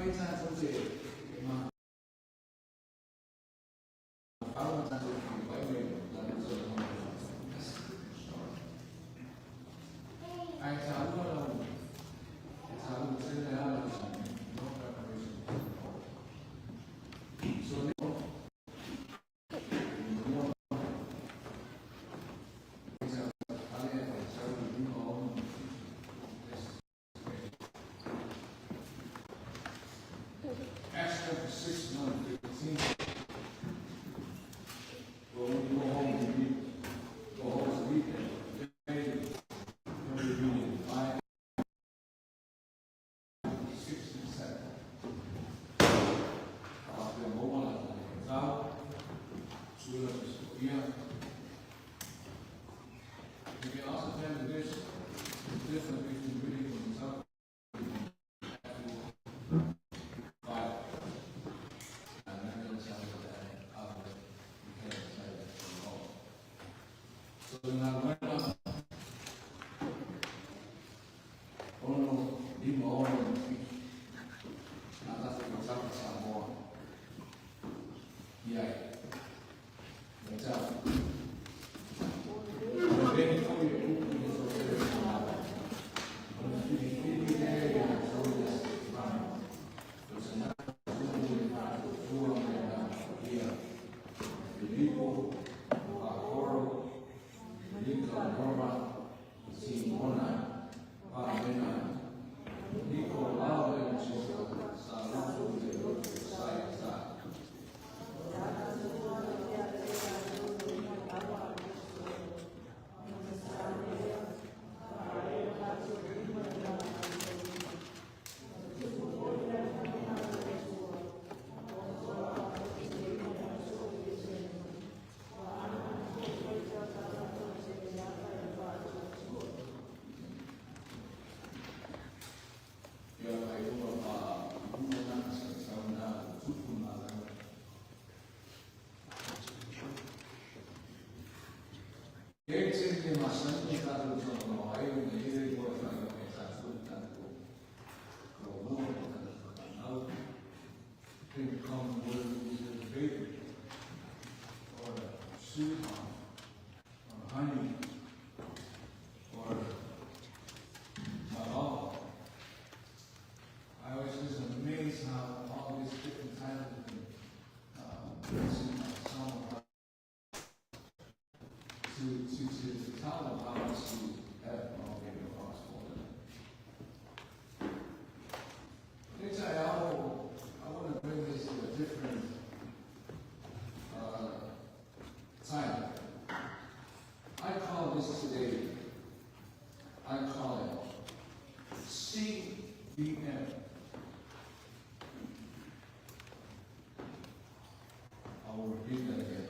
非战争这嘛，法国战争外面咱们这种，哎，假如现在要是说Acts chapter 6, 1-15. Well, when you go home and read, go home and read that. Today, we're reading 5, 6, and 7. The moment now, Sura Sophia. You can also tell that there's a difference between reading from the top. To tell them how much you have already across for them. I want to bring this to a different time. I call this today, I call it CBM. I will repeat that again.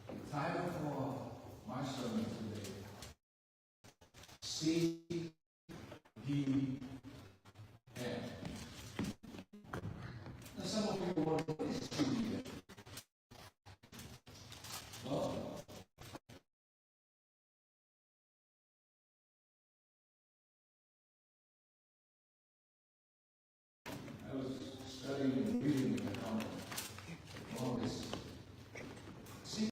The title for my sermon today, CBM. Now some of you wonder, what is CBM? Well, I was studying and reading all this. See,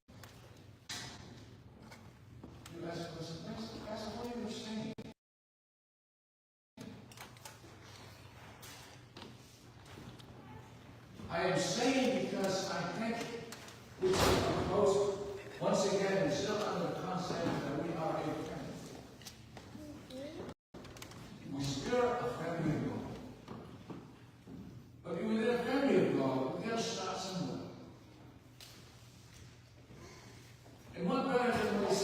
you ask a question, Pastor, what are you saying? I am saying because I think we should propose once again and still under the concept that we are a family. We still a family of God. But within a family of God, we got to start somewhere. And one person was,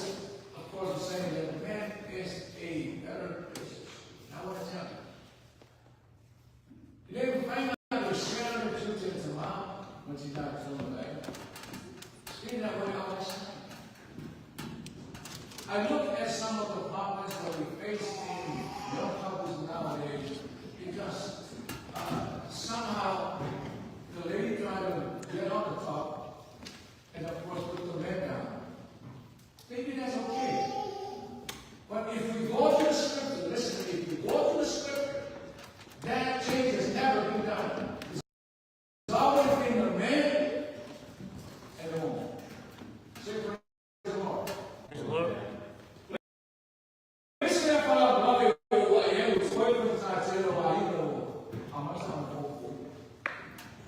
of course, is saying that man is a better business. I want to tell you. You didn't find out the shadow of truth in his mouth when she died from the back. See that way all the time. I look at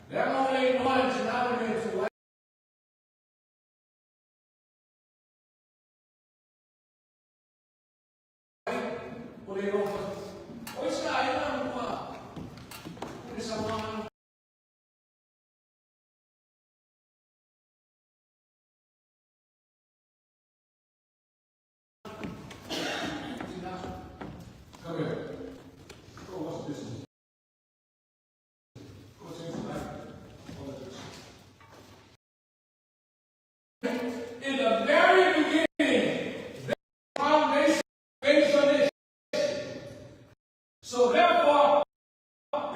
They're only one to nominate to white. Well, they don't. Oh, it's not. You know what? It's a one. Come here. Oh, what's this? What's this? In the very beginning, the foundation based on this. So therefore,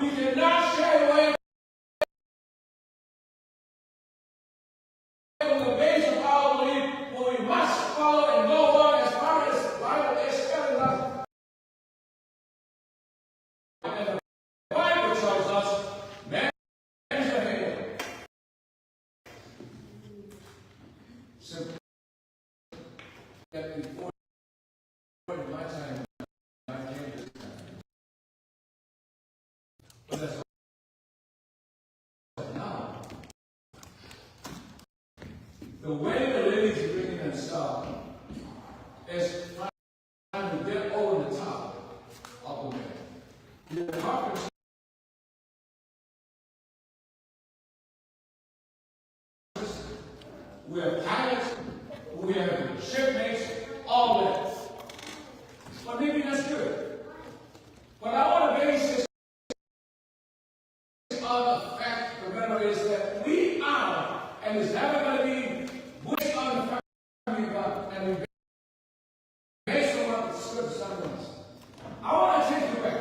we cannot stray away from the base of our belief, but we must follow and go on as far as the Bible is telling us. And the Bible tells us, man is a hater. Simply that before my time, I came this time. But that's now. The way the ladies bringing themselves is trying to get over the top of the man. The carpenters, we have pilots, we have shipmates, all that. But maybe that's good. But I want to base this on the fact, remember, is that we are, and is never going to be, based on the fact of God, and we based on what the scripture says. I want to take you back.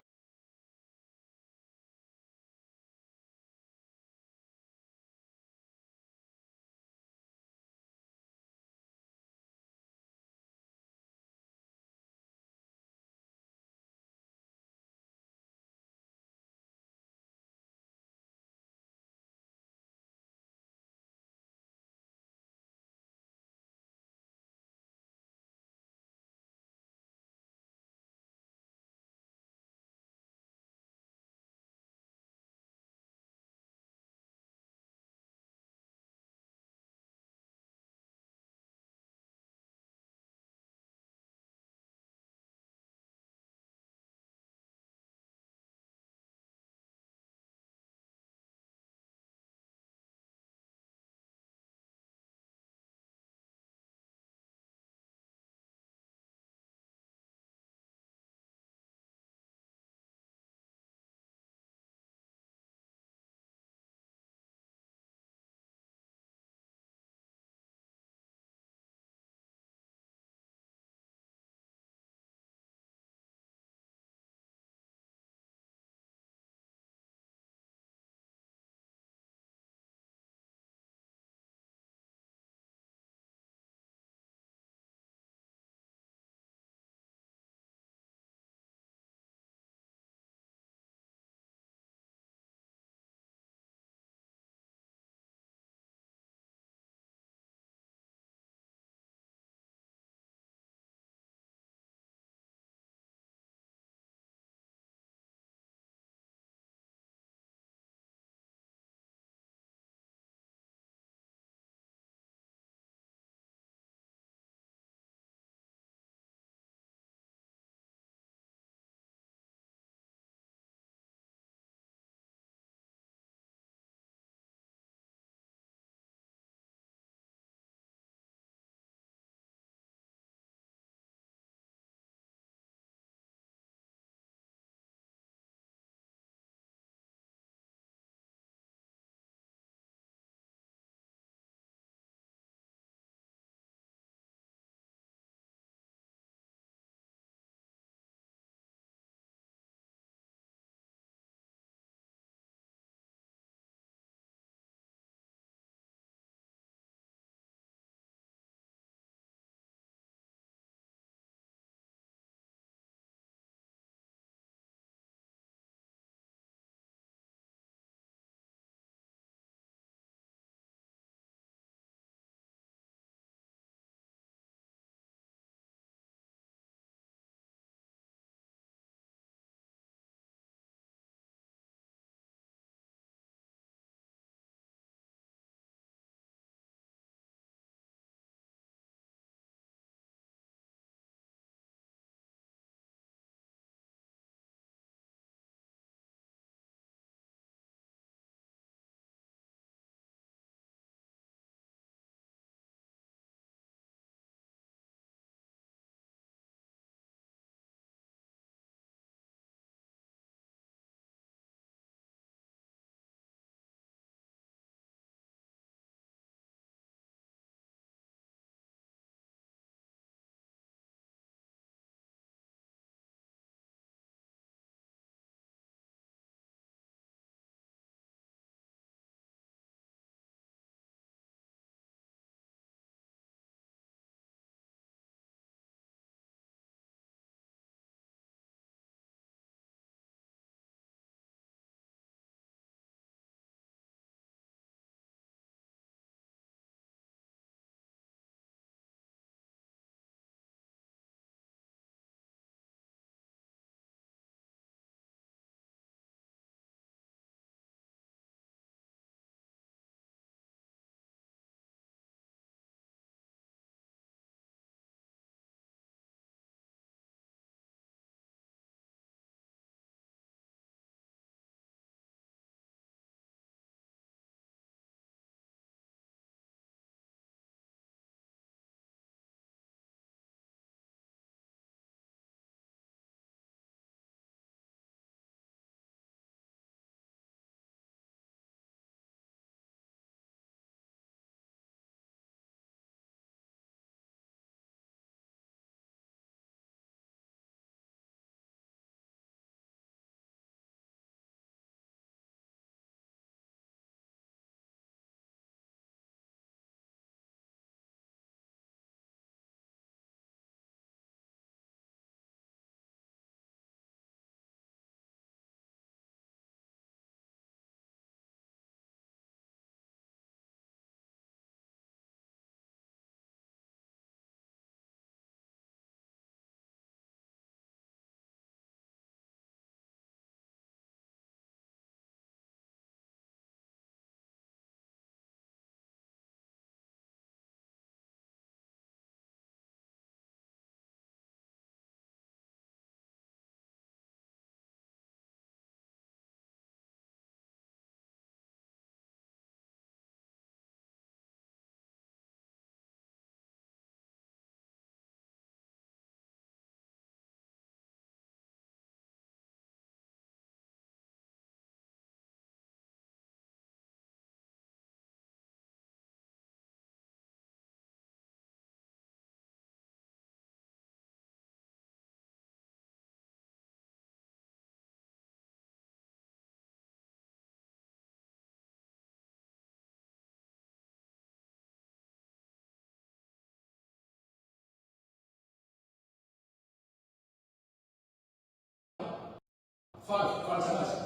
fantastic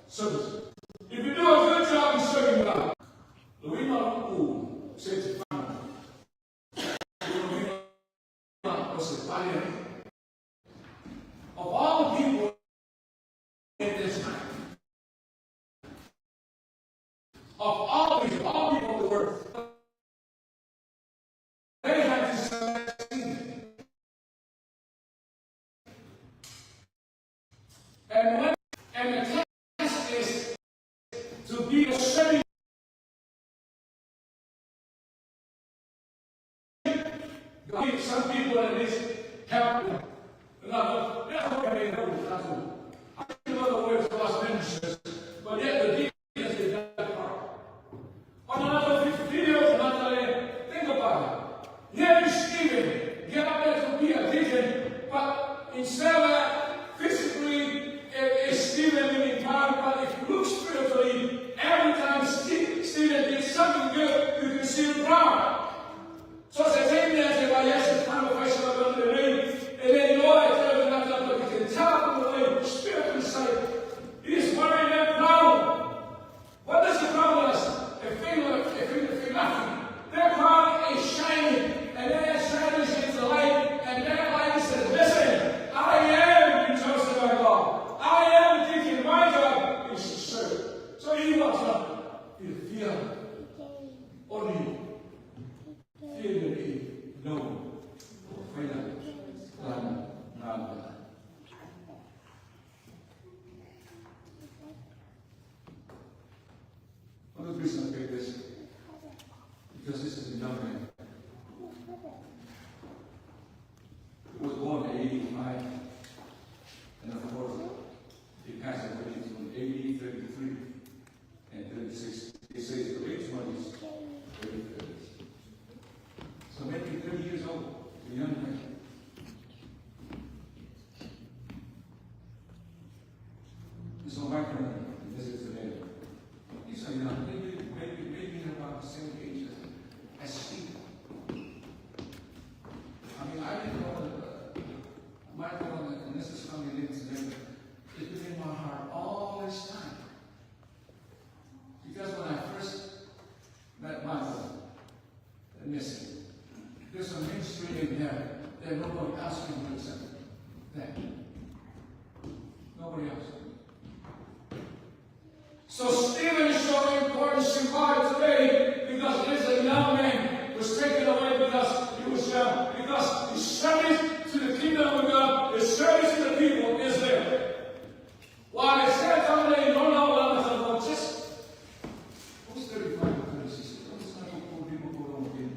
service. If you do a good job in serving God, Louis Malou said to Father, of all the people in this time, of all people of the world, they had to succeed. And the task is to be a serving. Some people at least help them. In other words, God's ministers, but yet the deacons did that part. On another video, think about it. Here is Stephen, get up there to be a deacon, but instead of that, physically, it's Stephen being power, but if you look spiritually, every time Stephen did something good, you can see the power. So it's the same thing as if I asked the conversation about the rain, and then you know I tell you not but you can tell from the way the spirit inside. He's wearing that crown. What does the crown do? It feels nothing. That crown is shining, and that shining is the light, and that light says, listen, I am the chosen by God. I am the teacher. My job is to serve. So he wants to fear only you. Fear to be known or afraid of God. One of the reasons I picked this, because this is a young man. He was born in 85, and of course, he passed away from 80, 33, and 36. He says the rich one is 30. So maybe 30 years old, a young man. So my friend visits today. He's a young, maybe about the same age as Steve. I mean, I didn't know my brother, and this is coming in today, it's been in my heart all this time. Because when I first met my brother, missing, there's a ministry in there that nobody else can do except that. Nobody else. So Stephen is showing importance to God today because there's a young man who was taken away because he was young. Because his service to the kingdom of God, his service to the people is there. While I said someday, no, just who's 35 or 36? Who's not old people who don't get it?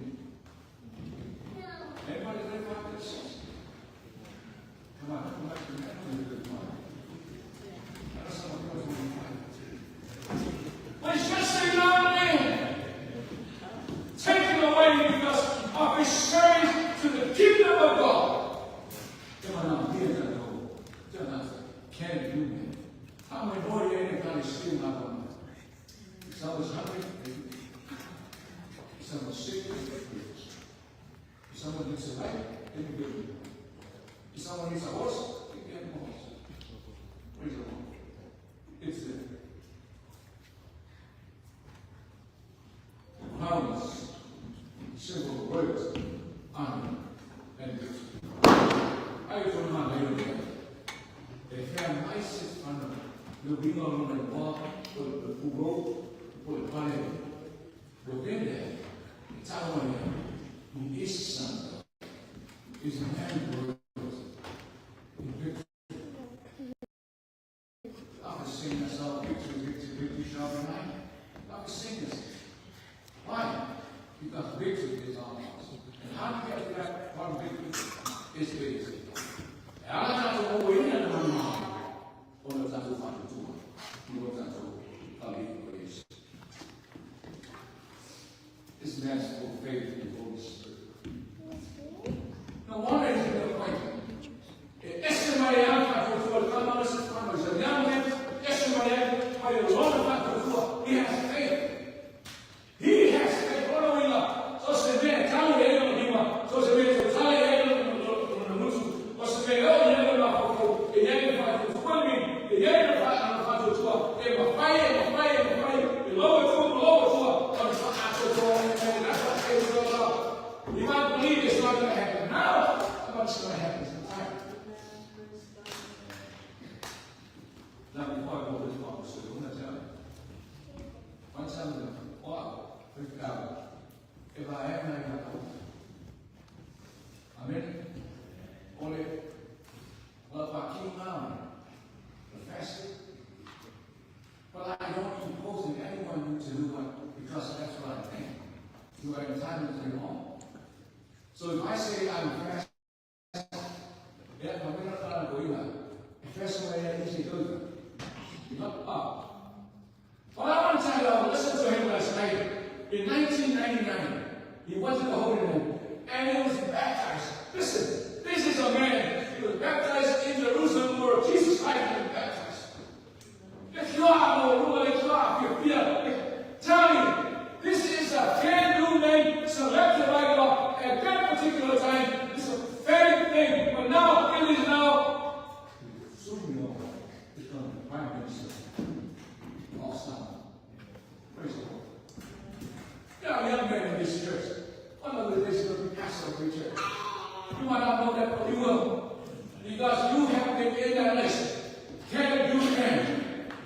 Anybody 35 or 36? Come on, come back to me. I know you're 35. I know some of you are 45. But it's just a young man taken away because of his service to the kingdom of God. Come on now, here's that goal. Tell us, can you do that? How many more you ain't got to steal my money? Some was hungry, some was sick, someone needs a light, they can give it. If someone needs a horse, they can get him a horse. Praise the Lord. It's there. Promise, simple words, honor, and good. I told my lady that they have nicest honor. You'll be on the walk, who wrote, put the money within that. It's our name. He is son. He's a man words. I was singing that song, victory shall be mine. I was singing this. Why? Because victory is on us. And how do you get that one victory? It's victory. And I'm not going to go in and run on. Or not to find the two. You want to grace. This man's full of faith in the Holy Spirit. No wonder he's in the appointment. Esse Mariano for the young man, esse Mariano, by the Lord of he has faith. He has faith. Following up. So se vê, calma ele no rima. So se vê, calma ele no músico. Ou se vê, some of them, wow, freaked out. If I have my Amen. Only, well, if I came down the fasting, but I don't impose on anyone to do what, because that's what I think. You are entitled to your own. So if I say I'm fasting, yeah, I'm not going to go in. First way I usually do it. You know, but I want to tell you, I listened to him last night. In 1999, he went to the Holy Land and he was baptized. Listen, this is a man who was baptized in Jerusalem where Jesus Christ was baptized. If you are no ruler, if you are, if you fear, tell me, this is a can-do man selected by God at that particular time. It's a prophetic thing, but now it is now. Prime Minister. Awesome. Praise the Lord. There are young men in this church. One of the days will be pastor of the church. You might not know that, but you will. Because you have been in that list. Can you can?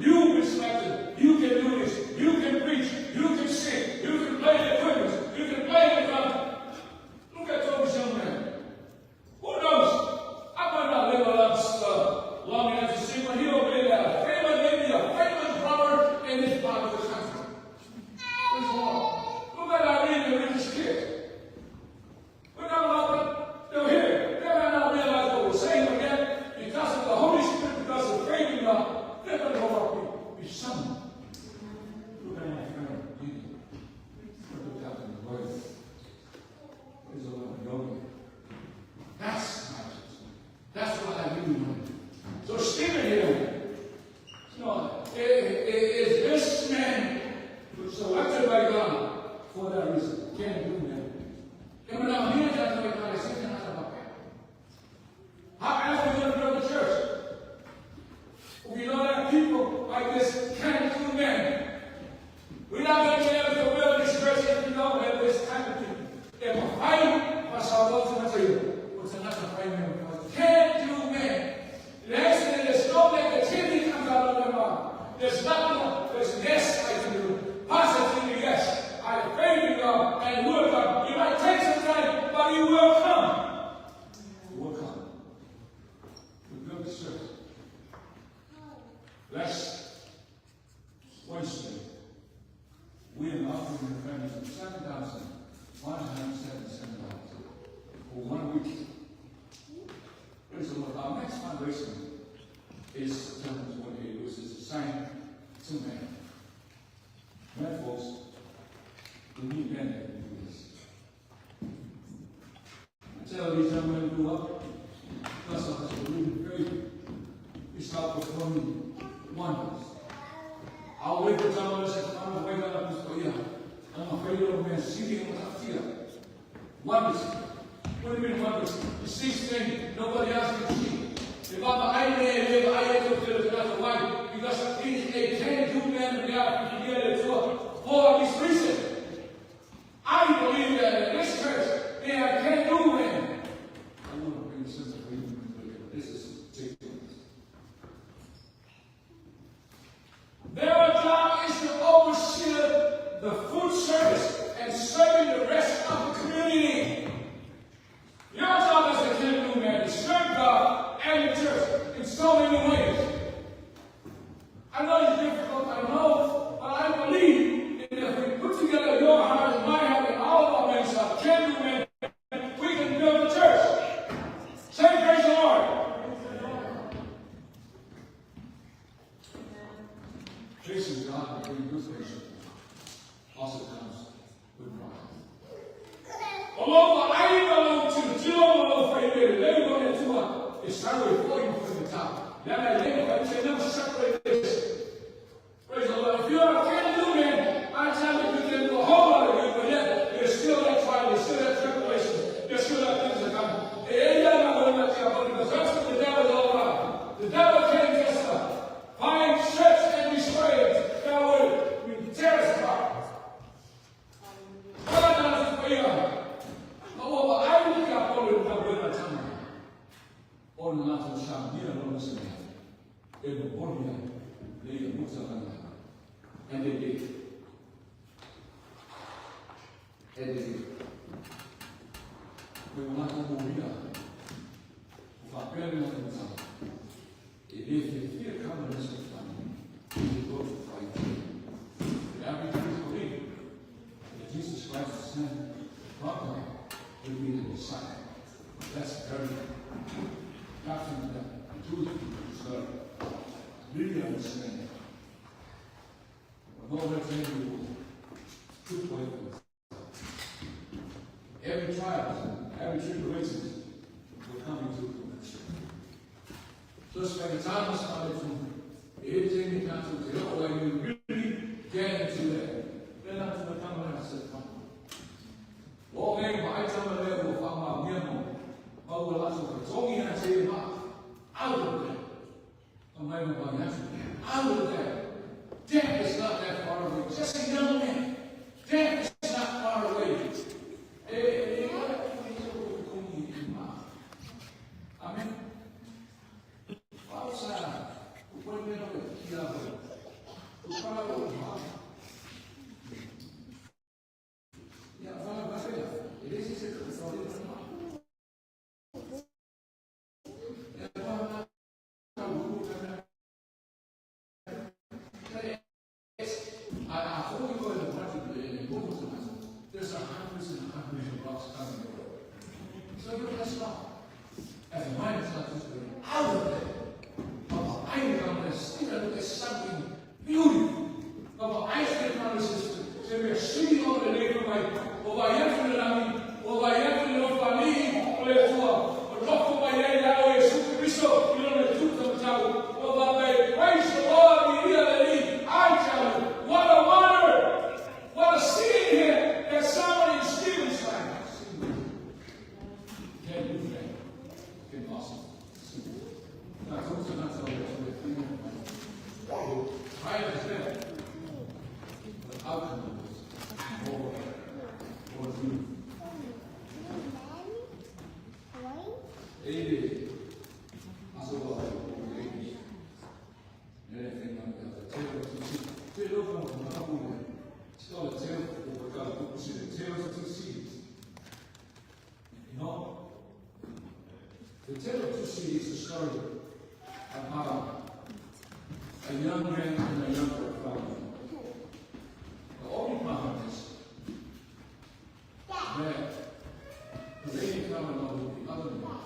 You've been selected. You can do this. You can preach. You can sing. You can play the equipment. You can play the drum. Look at those young men. Who knows? I might not live a lot long enough to sing, but he'll be there. Famous brother in this part of the country. Praise the Lord. Look at Irene and Richard's kids. We're not allowed, they're here. They might not realize what we're saying again because of the Holy Spirit, because of faith in God. They're going to go up with someone. Look at my friend, Jesus. Look at the word. Praise the Lord. Yogi. That's righteous. That's what I really want. So Stephen here. No, is this man selected by God for that reason? Can't do that. And now here that's what God is saying about that. How else are we going to build the church? We don't have people like this can't do men. We're not going to be able to build this church if we don't have this kind of thing. If a fight was our ultimate, what's another fight man? Can't do men. The accident is no negativity comes out of their mouth. There's nothing, there's yes I can do. Positively, yes. I have faith in God and will come. You might take some time, but you will come. You will come. We build the church. Last Wednesday, we are offering the families of $7,177 for 1 week. Praise the Lord. Our next fundraiser is September 28th, which is assigned to men. Men, folks, we need men that can do this. I tell these young men to do up, because of us believing faith, we start performing wonders. I'll wake up someone and say, I'm going to wake up and say, yeah, I'm afraid of a man sitting without fear. Wonders. What do you mean wonders? You see things nobody else can see. If I'm an idea, if I don't feel it's not why, because they can't do men in the art to get it for this reason. I believe that in this church, they can't do men. I want to bring a sense of freedom. This is ridiculous. Their job is to oversee the food service and serving the rest of the community. Your job as a kingdom man is serve God and the church in so many ways. I know it's difficult, I know, but I believe that if we put together your heart and my heart and all of our men, our kingdom men, we can build a church. Say praise the Lord. Chasing God and being good patient also comes with pride. Although I belong to it started with 40 from the top. Then I label it, say, never separate this. Praise the Lord. If you are a can-do man, I tell you, you can do a whole lot of you, but yet there's still that trial, there's still that tribulation, there's still that things that come. Because that's what the devil is all about. The devil came just to find, search, and destroy it. That would tear us apart. What I know is for you. Oh, I look up all the time. All the mountains shall be alone, and the body, they and they did. è di quei un altro mobilare fa per la cosa e deve fare come le sue famiglie di loro fai every time you believe that Jesus Christ is sent properly will be the Messiah. That's very doctrine that truth so really understand no other thing you will put away from it. Every trial, every tribulation will come into fruition. So spend time started from everything you got to do, when you really get into that, then after the time when I said, come on. All day, I tell them that will find my memo, but will also be talking and I say, out of that. I'm not even about that. Out of that. Death is not that far away. Just a young man. Death is not far away. Amen. Outside, when we know there's hundreds and hundreds of bucks coming your way. So you can stop. As a mind is not just going out of it. But I am going to see that there's something beautiful. But I still not resistant. So we are sitting on the neighborhood. Or by every lami, or by every love family, or let's go. Or not for my name, I always super bishop. You know the truth of the tower. Or by praise the Lord, we really I tell you, what a wonder! What a scene here that somebody in Stephen's life. Can't do that. It's impossible. Now, who's not telling you? I understand. The outcome of this or you. Ele passou a anything like that. Tell us two seeds. You know? The tale of two seeds is a story of how a young man and a young family. The only problem is that the lady fell in love with the other man.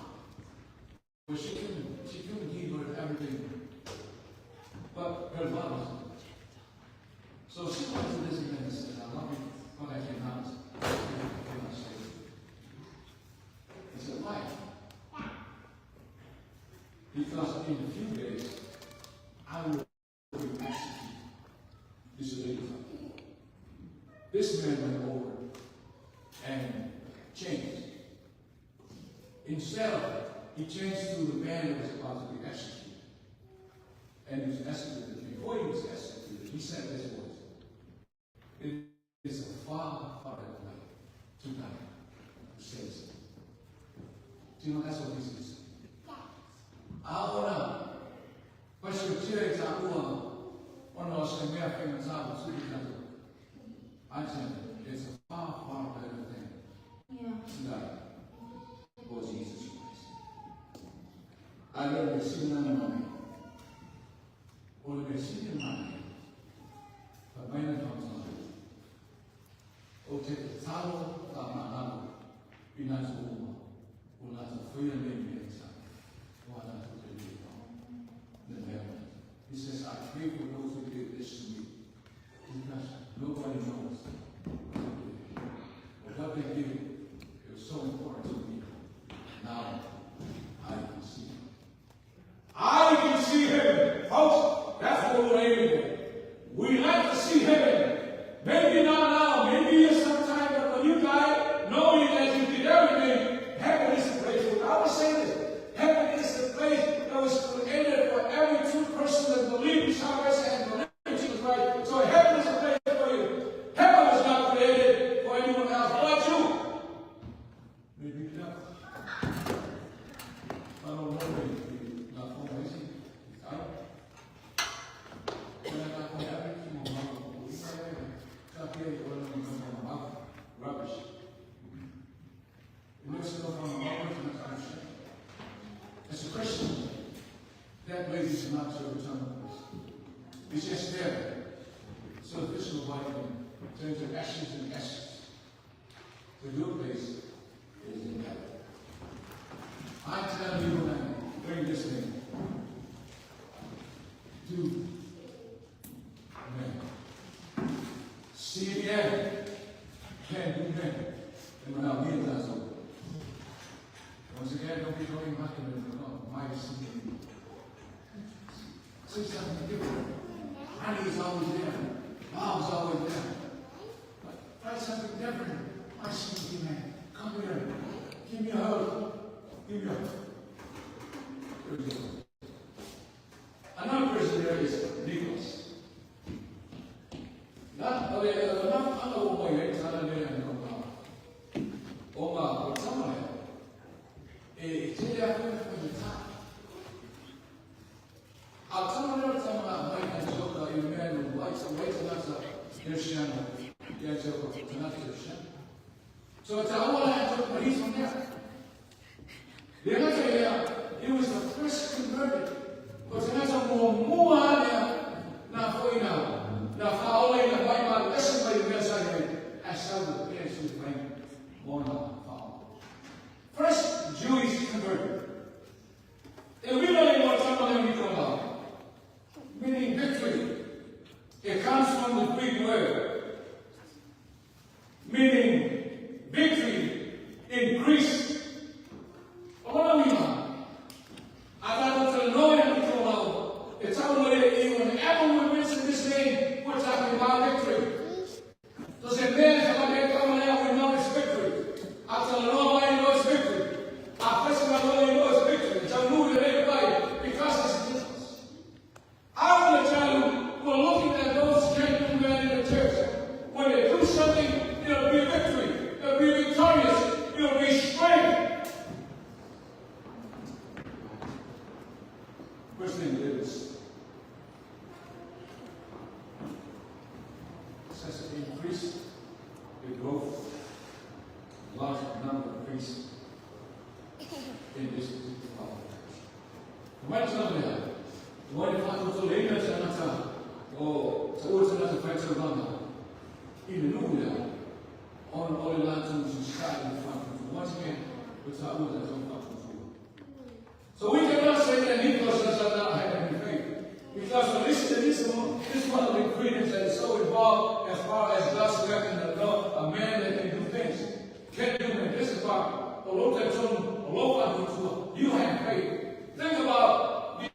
But she couldn't give her everything but her love. So she went to this man and said, I love you, but I cannot stay. He said, why? Because in a few days, I will execute this lady. This man went over and changed. Instead of it, he changed to the man that was about to be executed. And he was executed. Before he was executed, he said this words. It is a far, far away to die who says it. Do you know that's what he says? Ahora, mas eu tirei a rua, o nosso caminho pensava sobre isso. I said, it's a far, far better thing to die for Jesus Christ. I never seen none of money. Or never seen money. But when it comes on it, o te talo ta mahalo, pinatu uma, o nata fuia mensa, o nata he says, I pray for those who did this to me. Because nobody knows what they did. It was so important to me. Now, I can see him. I can see heaven. Folks, that's what we're aiming for. We like to see heaven. Maybe not now, maybe sometime, but when you die, knowing that you did everything place is not your eternal place. It's just there. So the physical body can turn to ashes and ashes. The real place is in heaven. I tell you when I bring this thing, do men. See the end. Can do men. And when our meal is over. Once again, don't be going back in the mighty sin. See something different. Honey is always there. Love is always there. But try something different. My sweetie man, come here. Give me a hug. Give me a hug. Here we go. Another person there is Nicholas. Not only so it's all I took, but he's from there. The other day, he was the first converted. But there's a more there. Now, for you now. Now, for all in the Bible, everybody knows I shall the parents who bring more now. First Jewish converted. And we don't even know what some of them we talk about. Meaning victory. It comes from the Greek word. Meaning victory in Greece. What do we know? I got to know it and talk about. It's how whenever we mention this name, we're talking about victory. So say, man, if I get coming out, we know it's victory. I tell the Lord, I know it's victory. I first of all, I know it's victory. So I move it everybody because it's a difference. I want to tell you, we're looking at those strength men in the church. When they do something, it'll be victory. It'll be victorious. It'll be strength. First thing is, it says increase the growth, large number of priests in this power. What is not there? What if I go to later Sanata or to Ultimate French Obama? In the Nuya, on all the lanterns and sky in the front. Once again, it's our own that don't so we cannot say that Nicholas does not have any faith. Because when this is one of the ingredients that is so involved as far as God's work in the law, a man that can do things. Can't do it. This is about you have faith. Think about the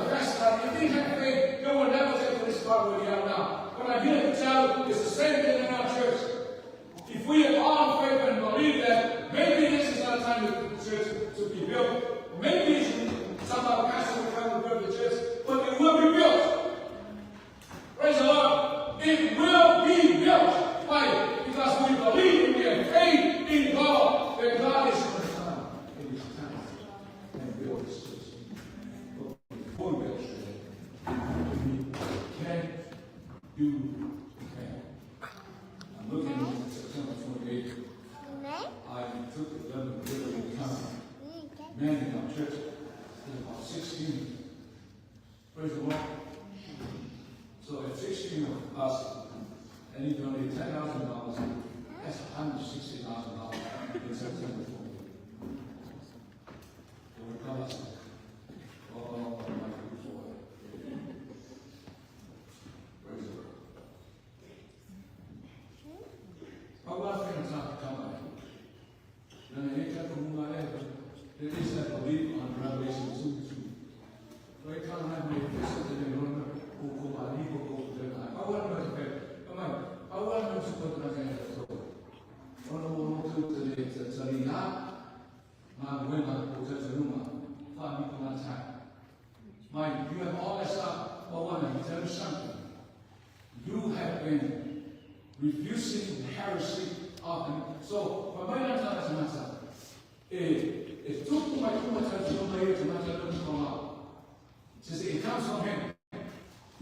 fast time. If you have faith, you will never take to this part where you are now. What I'm here to tell you is the same thing in our church. If we have all faith and believe that maybe this is not time for the church to be built. Maybe some of our pastors will come to build the church, but it will be built. Praise the Lord. It will be built. Why? Because we believe and we have faith in God, that God is going to come in His time and build His church. But before we build church, we can do that. I'm looking at September 28th. I took the 11th literally time. Men in our church, there's about 16. Praise the Lord. So if 16 of us, and you donate $10,000, that's $160,000 in September 4th. So we call us all my before. Praise the Lord. How about things not to come out? Then I ain't got to move my head. There is that belief on Revelation 2:2. So I can't have me something in Roma, who come on, he will go to the night. I want to pay. Come on. I want to put my hand at the door. I want to do the Salina, my women, who says Ruma, Fami Kumata. Mind, you have all that stuff. Oh, I want to tell you something. You have been refusing heresy often. So, for my answer, it took my too much time to not let them come out. Says it comes from him.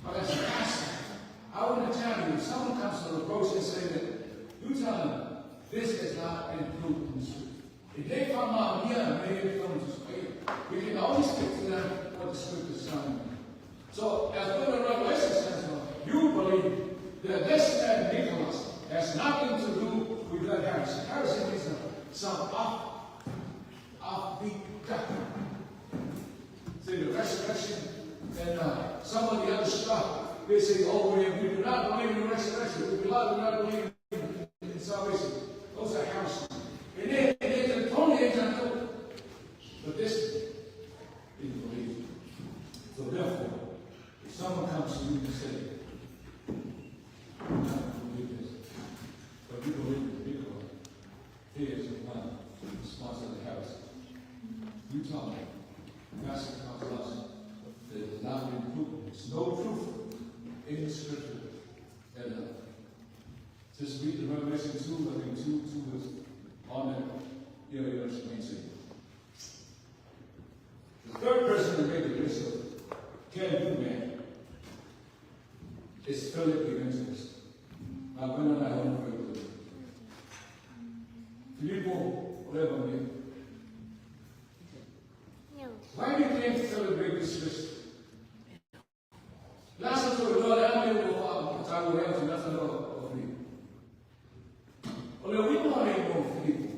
But as a pastor, I want to tell you, if someone comes to approach and say that, you tell them, this is not included in the scripture. If they come out here, maybe they come to speak. We can always stick to them what the scripture is telling them. has nothing to do with that heresy. Heresy means some offbeat doctrine. Say the resurrection and some of the other stuff. They say, oh, we do not believe in the resurrection. We do not believe in salvation. Those are heresies. And they totally anti-biblical. But this is belief. So therefore, if someone comes to you and says, I don't believe this, but you believe it because here's one response to the heresy. You tell me, Pastor tells us that it has not been proven. There's no proof in the scripture that just read the Revelation 2, I think 2 is on that. Here it is, main thing. The third person to make the list of can do man is Philip the Evangelist. I'm going to have one very good. Filippo, whatever me. Why do you think Philip made this list? Last time we Lord, I don't know what I will have to nothing of me. Olha, we know how to go Filippo.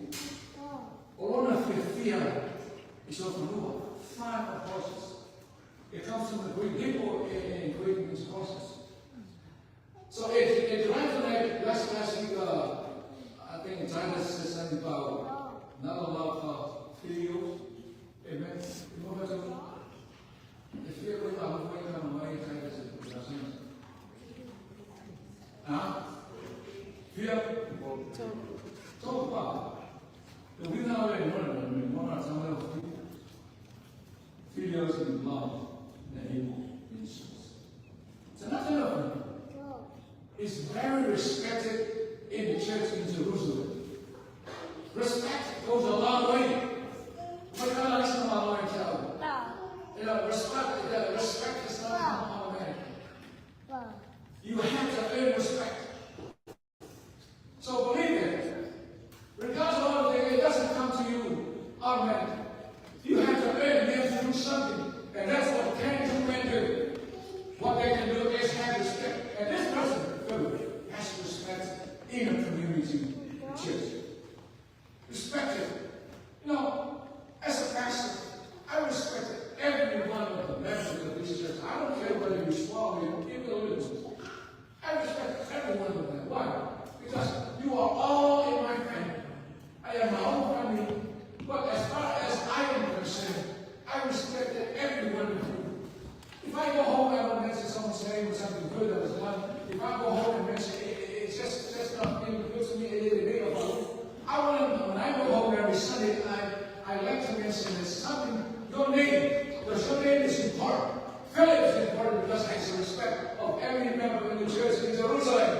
Olha, fear is of the Lord. 5 horses. It comes from the Greek people in Greek means horses. So it translated last week, I think China says something about not a lot of videos. Amen. You know what I'm saying? The fear of God will wake up and wait and say, fear? Talk about it. We not already learned one or some else people. Videos in love and evil instruments. So nothing of it. It's very respected in the church in Jerusalem. Respect goes a long way. But God likes to my Lord and child. You know, respect is not automatic. You have to earn respect. So believe it. Regardless of all things, it doesn't come to you automatically. You have to earn it. You have to do something. And that's what can do men do. What they can do is have respect. And this person has respect in a community church. Respect it. You know, as a pastor, I respect every one of the members of this church. I don't care whether you swallow it, give it a little bit. I respect every one of them. Why? Because you are all in my family. I am my own family. But as far as I am concerned, I respect every one of you. If I go home and I mention someone saying something good that was done, if I go home and mention it's just not being good to me, it is big about it. I want to, when I go home every Sunday, I like to mention there's something, your name, because your name is important. Philip is important because I have respect of every member in the church in Jerusalem.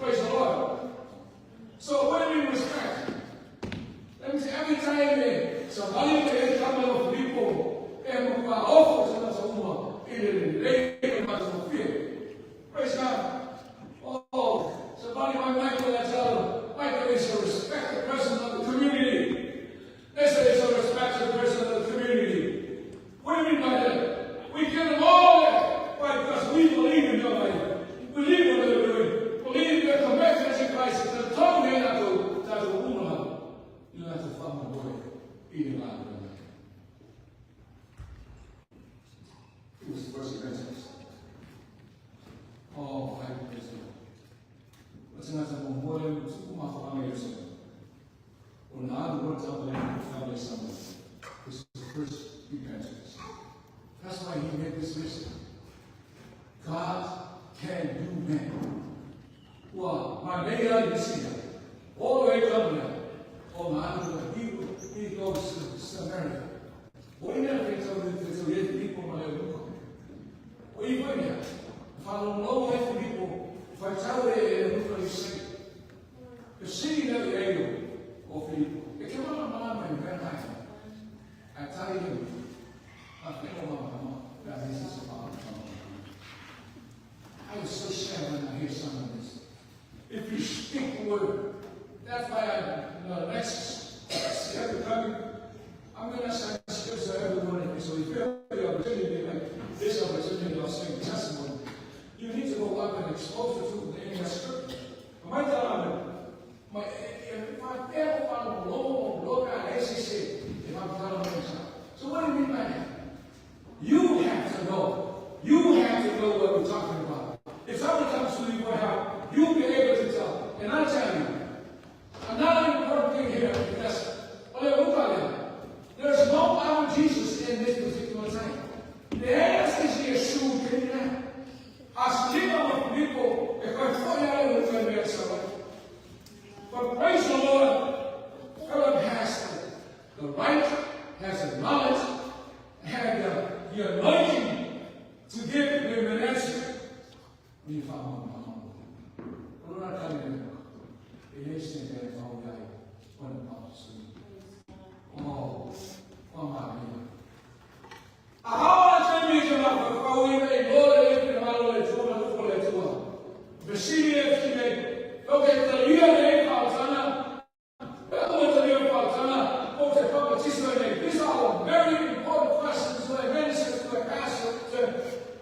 Praise the Lord. So what do you mean respect? Let me say, every time somebody can come up with people and who are awful to us, praise God. Oh, somebody might Michael that tell them, Michael is to respect the person of the community. They say it's to respect the person of the community. What do you mean by that? We give them all that. Why? Because we believe in your life. We believe in what they're doing. Believe in their conviction in Christ. The tongue may not do that the woman. You don't have to follow the boy eating out of them. It was the first evangelist. Oh, I praise God. What's not a memorial to my family yourself? Or not the words of the family someone. This is the first evangelist. That's why he made this list. God can do men. Well, my neighbor, you see that. All the way down there. Oh, my he goes to Samaria. What do you have to tell the people when they look? What are you going there? If I don't know what people, if I tell them, look what you say. The city never able of people. They came on my mind and very high. I tell you, I think that this is about I was so sad when I hear some of this. If you speak the word, that's why next every time I'm going to say scripture everyone. So if you have the opportunity, like this opportunity of saying testimony, you need to go up and expose it to the English scripture. So what do you mean by that? You have to know. You have to know what we're talking about. If someone comes to you for help, you'll be able to tell. And I tell you, another important thing here is this. There's no other Jesus in this particular time. The answer is Yeshua can now. As little people, but praise the Lord, Philip has the right, has the knowledge, had the anointing to give him an answer. We found these are very important questions to a minister, to a pastor,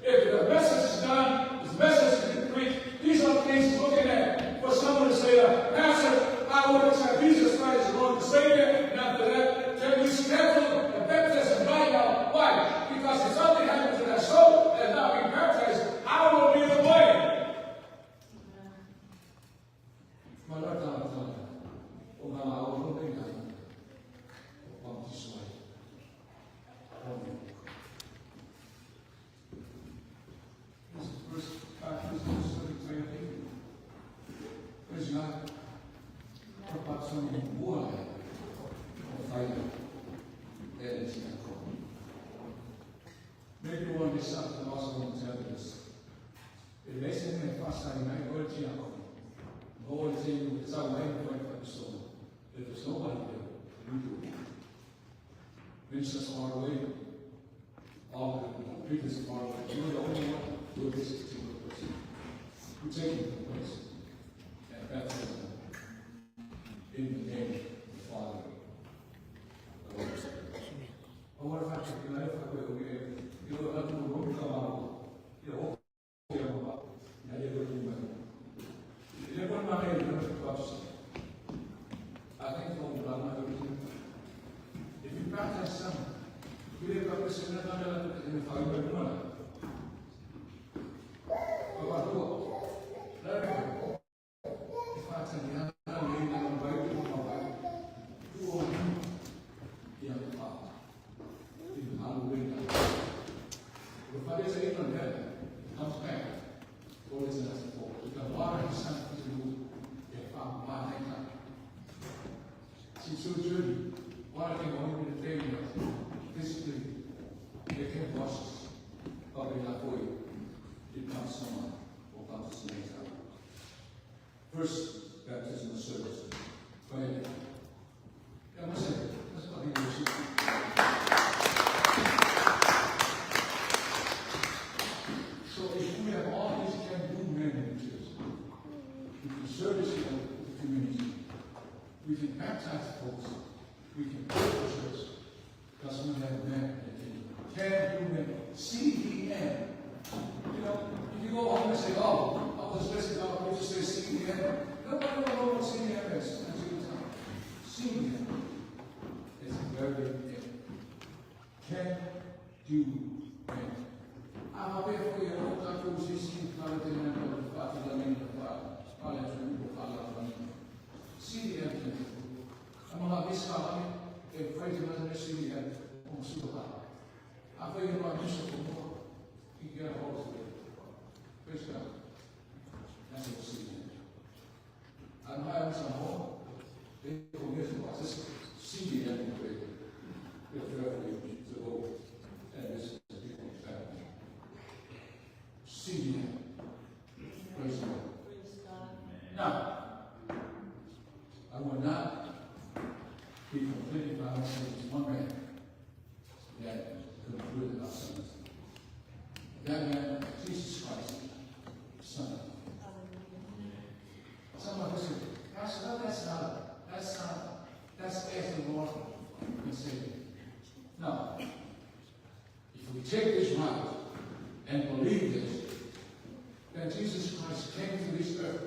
if the message is done, the message is preached. These are things looking at for someone to say, Pastor, I would accept Jesus Christ as Lord and Savior, and after that, then we schedule the baptism right now. Why? Because if something happens to that soul that's not being baptized, I will be the way. Maybe you want to be something also want to tell you this. It makes him a fast time, I go to Jacob. Go and say, it's our way to fight for the soul. If there's nobody there, you do it. Ministers far away, all the preachers far away. You're the only one who is this particular person. Who take the place and baptize them in the name of the Father. But what if I take your life away? You know, I'm going to come out. You know, I think from the if you baptize someone, you live up this in the fire. So dirty. Why can only be the thing physically they can wash probably not for you. It comes someone or comes to see out. First baptismal service. Go ahead. Yeah, one second. That's what he was. So if we have all these can do managers, we can service the community. We can baptize folks. We can pray for church. Because we have men that can do men. CDN. You know, if you go home and say, oh, I was listening to our preacher say CDN. Nobody will know what CDN is. CDN is very important. Can do men. I'm aware for you. I'm going to see CDN. Ang mga bisa kami, pwede naman na CDN kung suka. Ako yung mga bisa ko mo, higyan ako sa iyo. Praise God. That's what CDN. Ang ayaw sa mo, kung yun mo, kasi CDN mo pwede. It's refuge to go. And this is the people's family. CDN. Praise God. Now, I will not be completely violent. There's one man that concluded our sons. That man, Jesus Christ, Son. Some of us say, Pastor, that's as the Lord and Savior. No. If we take this route and believe this, then Jesus Christ came to this earth.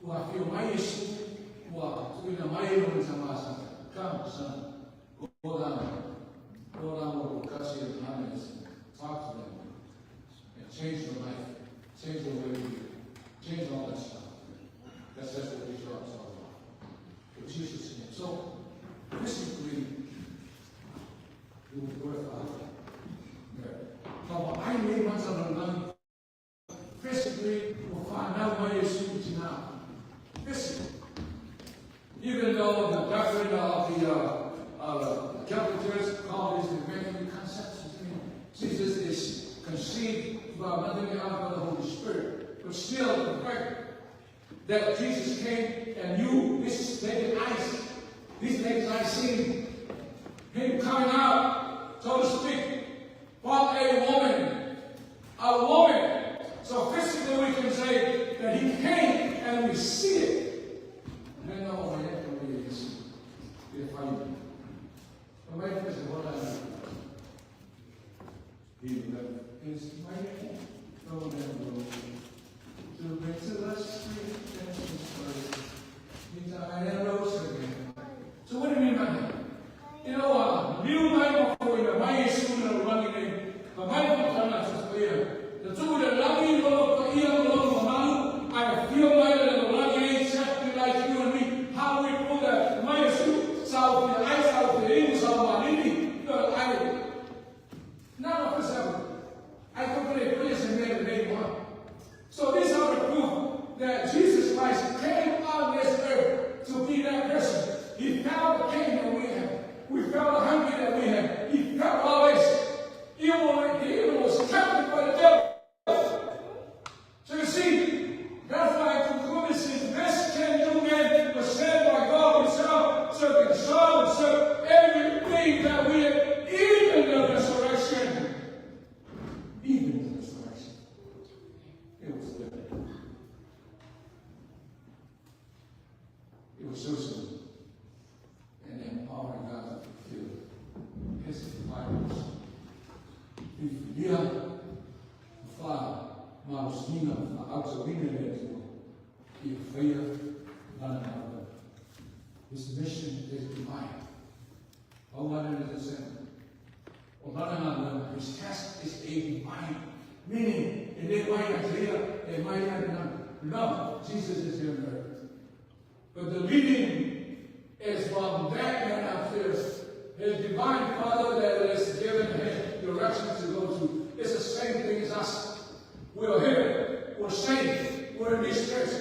Who I feel my issue. Wow, so we know my name is Amasa. Come, son. Go down. Go down with Kasi and Hannes. Talk to them. And change your life. Change the way you do. Change all that stuff. That's what these jobs are about. With Jesus in it. So, physically, you will work out. Kalau I may want to physically, we'll find out where you're shooting now. Physically. Even though the doctrine of the Catholic Church called this the Immaculate Conception, Jesus is conceived by nothing else but the Holy Spirit. But still, the fact that Jesus came and you, this naked eyes, these naked eyes seen him coming out, so to speak, from a woman. A woman. So physically we can say that he came and we see it. And then no, I have to really see it. If I wait for what I know. He is my name. No one ever will. To bring to us sweet and sweet. He died and rose again. So what do you mean by that? You know, new life for you, my student running in, but my father is clear. The two that love you, I feel my little lucky, exactly like you and me. How we put that, my suit, south, the eyes out, the English out, my lady, none of us ever. I completely praise and made a name one. So these are the proof that Jesus Christ came on this earth to be that person. He found the king that we have. We found the hungry that we have. He found all this. Evil was captured by the devil. So you see, that's why conclusion says, best can do man was sent by God himself, so the Son and serve everything that we have, even the resurrection. Even the resurrection. It was there. It was so simple. And empowering God to fulfill his requirements. If you are Father, Marustina, Auxilina, you fear one another. His mission is divine. Oh, what is it? One another, his task is a divine. Meaning, in the way Isaiah, they might have love. Jesus is here on earth. But the leading is from that man upstairs. His divine Father that has given him direction to go to. It's the same thing as us. We're here. We're saved. We're in this church.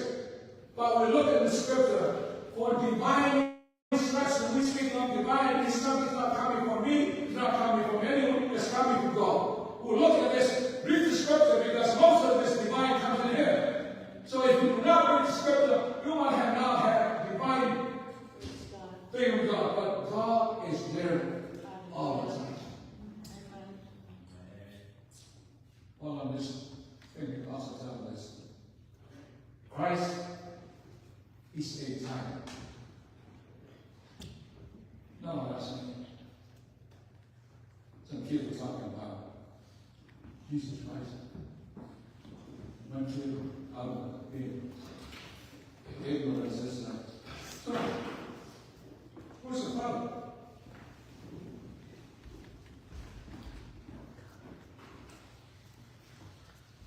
But we look at the scripture for divine instruction. We speak of divine instruction. It's not coming from me. It's not coming from anyone. It's coming from God. We'll look at this. Read the scripture because most of this divine comes in here. So if you do not read the scripture, you might have not had divine thing with God. But God is there all the time. Well, on this thing, the also tell us Christ is a time. None of us. Some kids were talking about Jesus Christ. One kid out of being ignorance is not. So, where's the Father?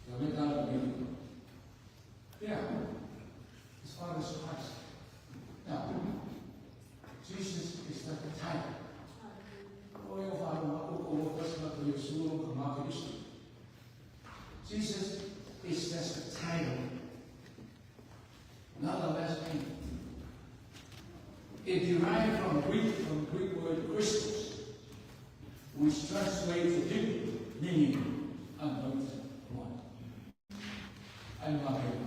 I went down to the meeting. Yeah. His Father is Christ. Now, Jesus is not the title. Jesus is just the title, not the last name. It derived from Greek word Christos, which translates to Hebrew, meaning anointed one. I'm not here.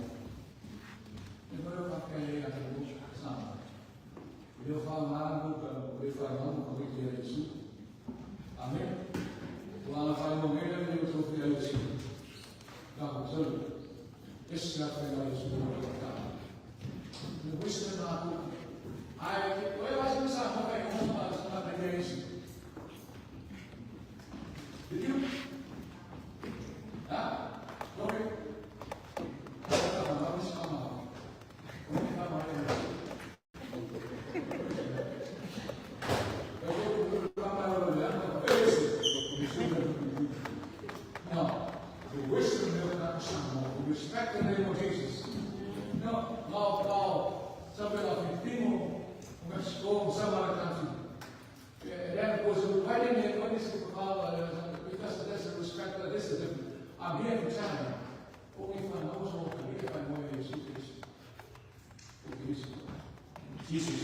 Amen. Wala kayo mga yung Sofia Yesu. Dapat selalu. Siapa yang harus berdoa? Wisdom aku. Ay, masih bisa pakai ngomong sama dengan Yesus. Did you? Ah, okay. Kalau kamu sama, kamu We wish the milk not to shine more. We respect the name of Jesus. No, sabi lang, Filipino, Mexico, some other country. And then, of course, why didn't it, what is it called? Because there's a respect, this is different. I'm here from China. Jesus,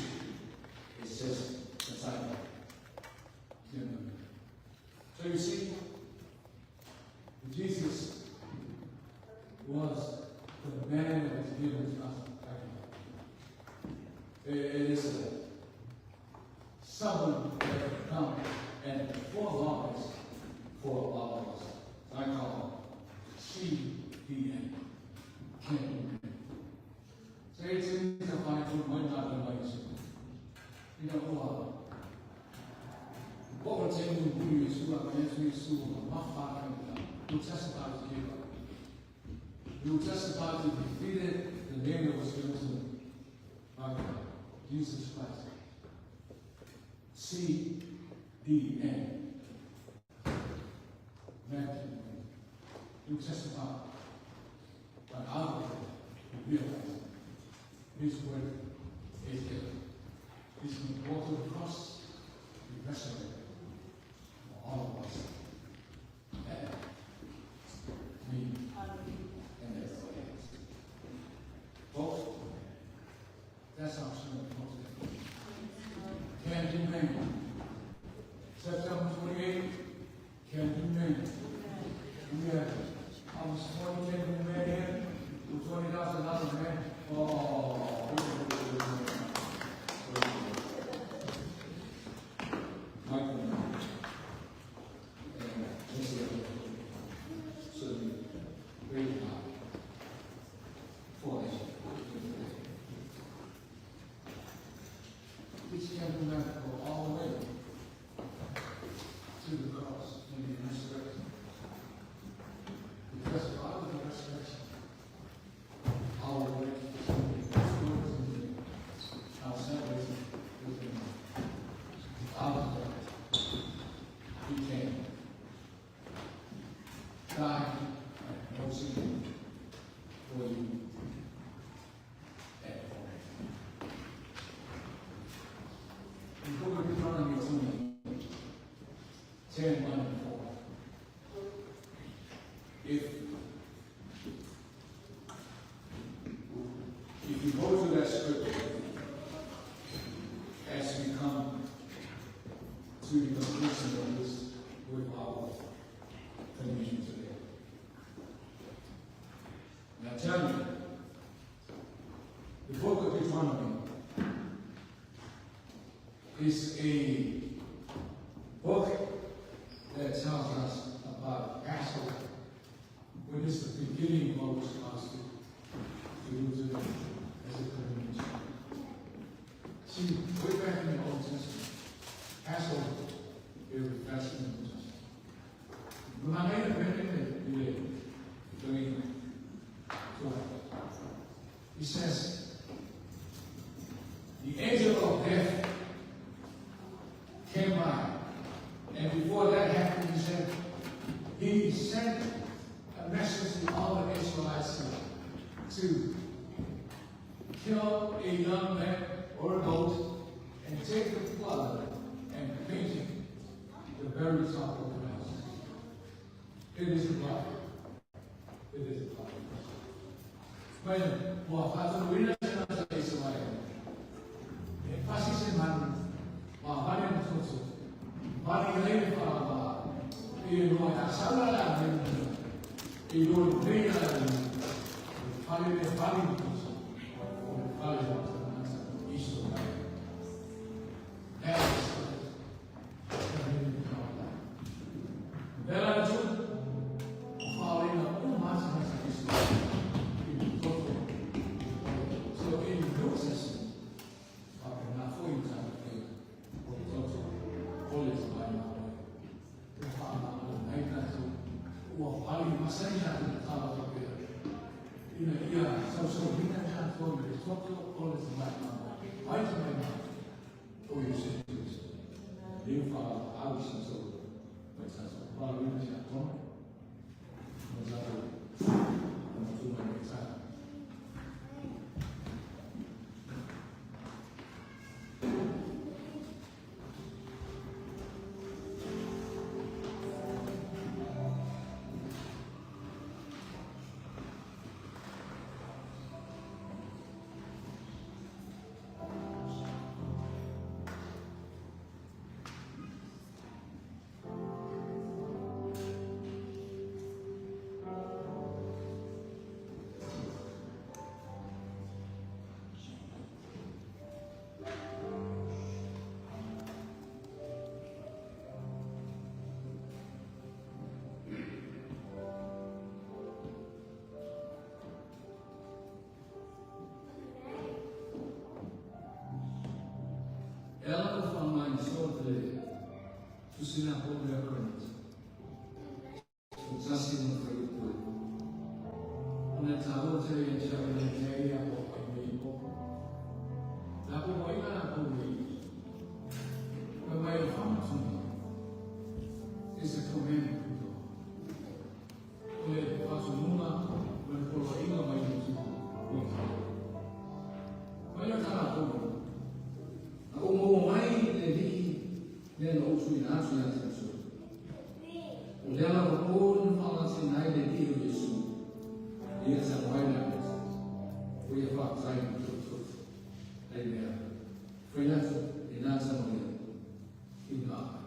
it says, disciple. So you see, Jesus was the man that was given to us. It is someone that had come and for all of us. I call CDN. Say it's in the fight for one not the ways. You know, what we're taking to do is to answer soon, not far from testify to give up. We will testify to defeated the name that was given to by God, Jesus Christ. CDN. You testify by our faith, you realize His word is given. He's going to walk to the cross, be resurrected for all of us. And me and everybody else. Folks, that's our sermon for today. Can't do many. September 28th, can't do many. We have almost 20 people made in, with $20,000 man. Oh, Michael, so great for us. This gentleman go all the way to the cross and the resurrection. Because God of the resurrection, our way, our salvation with Him. Out of that, He came, died, and no sin for you and for me. The book of Deuteronomy 10, 1 and 4. If you go to that scripture, as we come to the conclusion of this with our communion today. And I tell you, the book of Deuteronomy is a book that tells us about Passover, when it's the beginning of what we're supposed to do today as a community. See, way back in the Old Testament, Passover is a fashion in the Old Testament. When I made a benefit, we did. He says, the angel of death came by, and before that happened, he sent a message to all the Israelites to kill a young man or a goat and take the blood and paint it the very top of the house. It is the blood. It is the blood. When Father William Israel, a fascist man, Maharan Soso, Marilyn Father, in what I saw, he would bring a Hallelujah. Father, I was so, but that's what Father, we just have ela não fala mais sobre o sinapô da corrente. Já se não foi depois. Quando a tua teria de chamar de teria pouco e meio pouco. Dá para o ainda na pública. Mas vai o fama também. Esse é o momento. Ele faz uma, mas por aí não vai muito. Mas eu estava na pública. O mais dele, ele não usa nada, não é isso. O dela não fala assim nada de Deus Jesus. E essa não é nada. Foi a falar que sai tudo. Aí mesmo. Foi nessa e nessa mulher. E nada.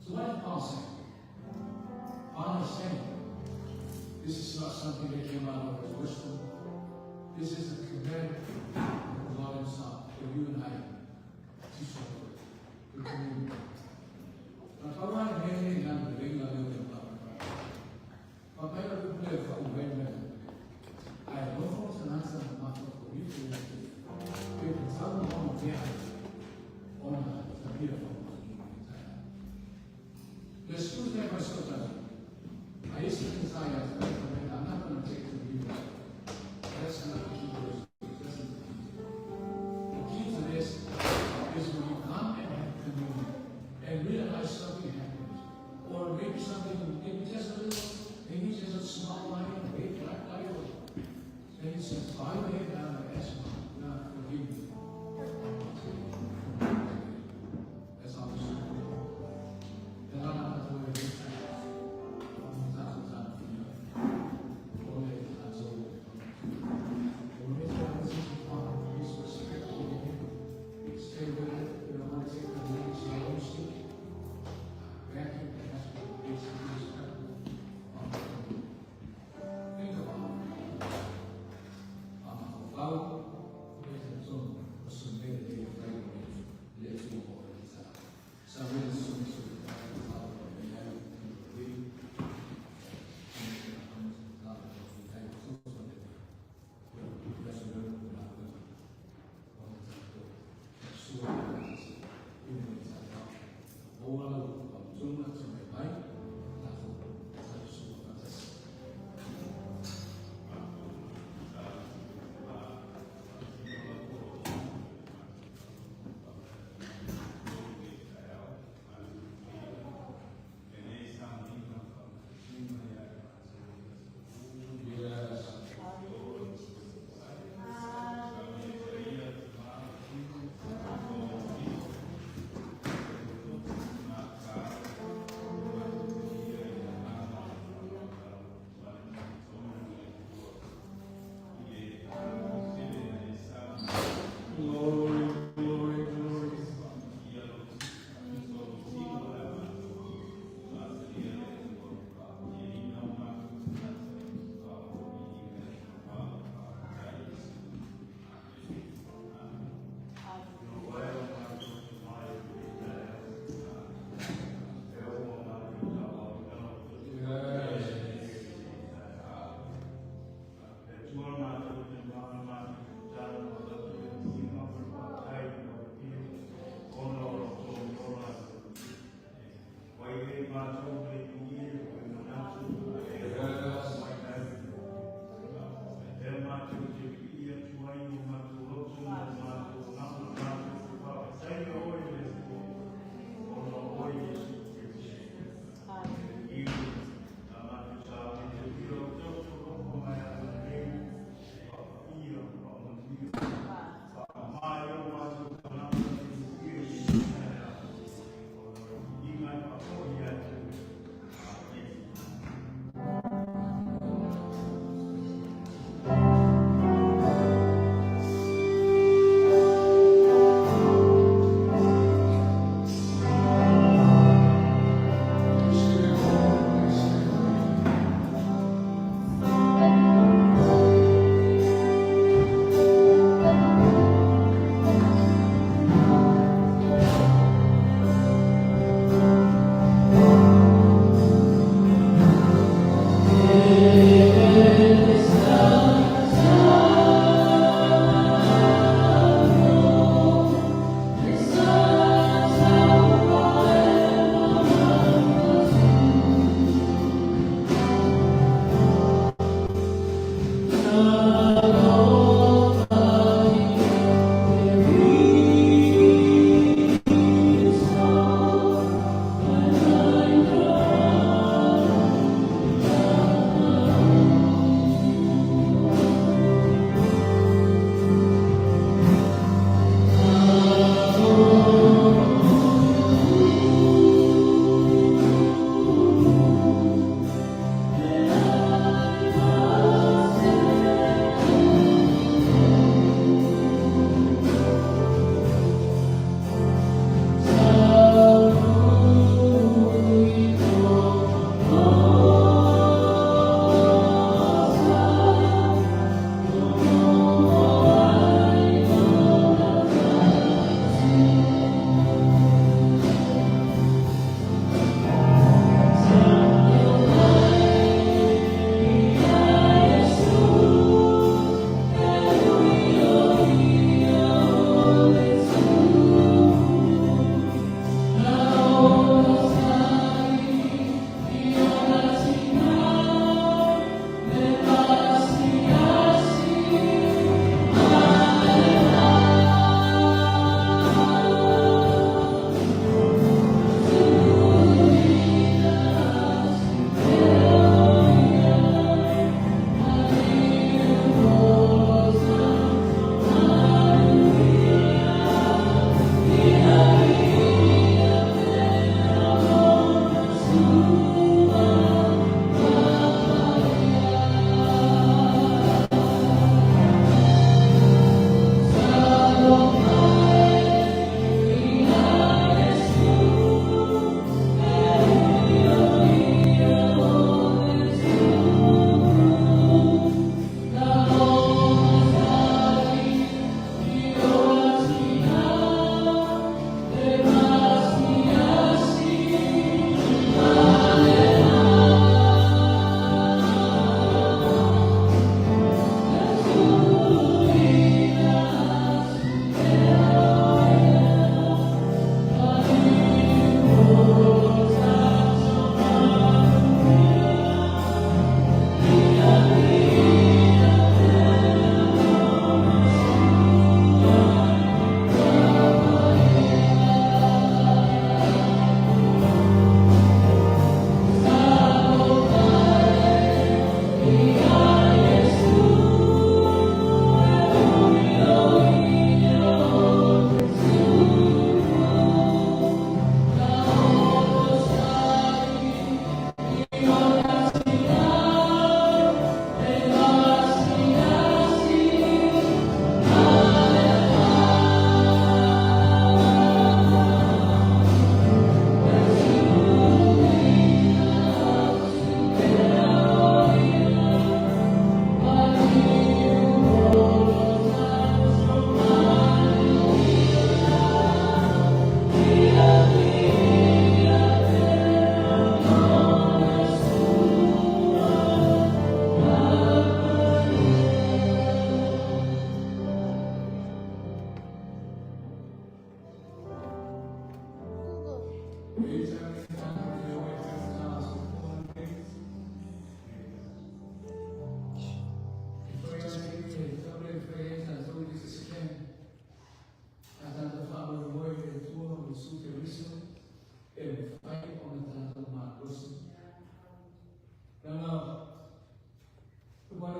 So what is Paul saying? Paul is saying, this is not something that came out of his wisdom. This is a command of God Himself for you and I to celebrate the communion. Now, if I want to get in on the big level of but I don't play for a man. I have no force and answer the matter for you to if it's someone on the on the beautiful. The schools never so I used to desire I'm not going to take the view. That's not the key to this. The key to this is when you come and have communion and realize something happens. Or maybe something, maybe just a little, maybe just a small light, a big black light. And he says, bow your head down and ask God, forgive me. That's all it's doing. And I'm not going to do that. I'm not going to do that.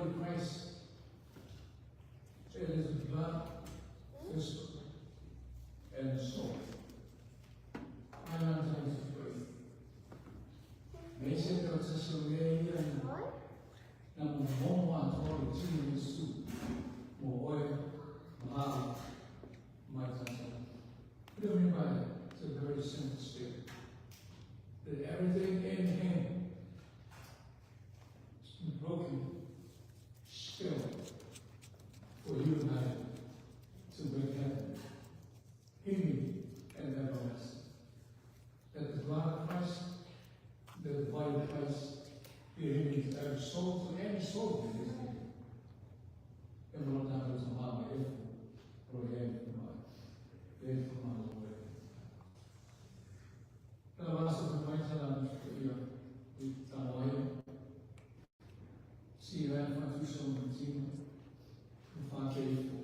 body of Christ, it is blood, physical, and soul. I am trying to pray. May say that such a way na mo a toro tini Yesu mo oe maha mai tata. Everybody, it's a very simple spirit. That everything in him has been broken still for you and I to bring heaven, healing, and everlasting. That the blood of Christ, that the body of Christ, be healing to every soul, to any soul that is healing. And Lord, now there's a lot of effort for him from my Lord. Pero vamos a comenzar a trabalhar. Se vai fazer isso no time, não faz isso.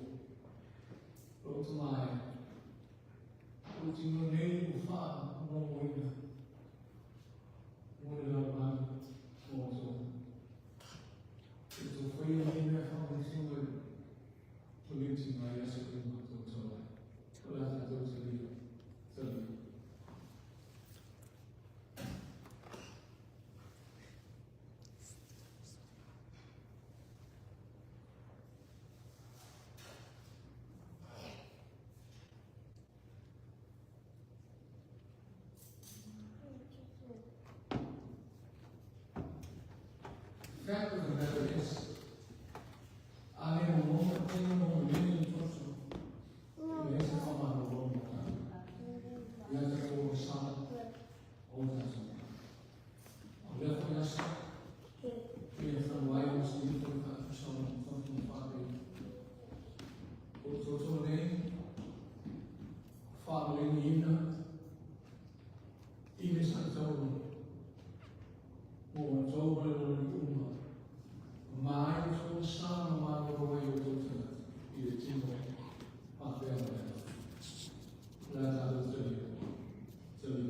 Por outro lado, o último meio o faz uma moeda, levado com os outros. Então foi ali na formação do político, aí essa pergunta do trabalho. Graças a Deus, sabia. The fact of the matter is, I am a woman, I am a woman, you have to come out of the wrong time. You have to go outside, all that stuff. I'll let you ask, you have to why you see you for something Father. Go to a name, Father in the evening, even Santo. Mo October uma mais o sano mais o eu tô e tinha papel lá do teu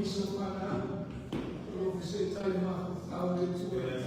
So, Father, você está em uma aula de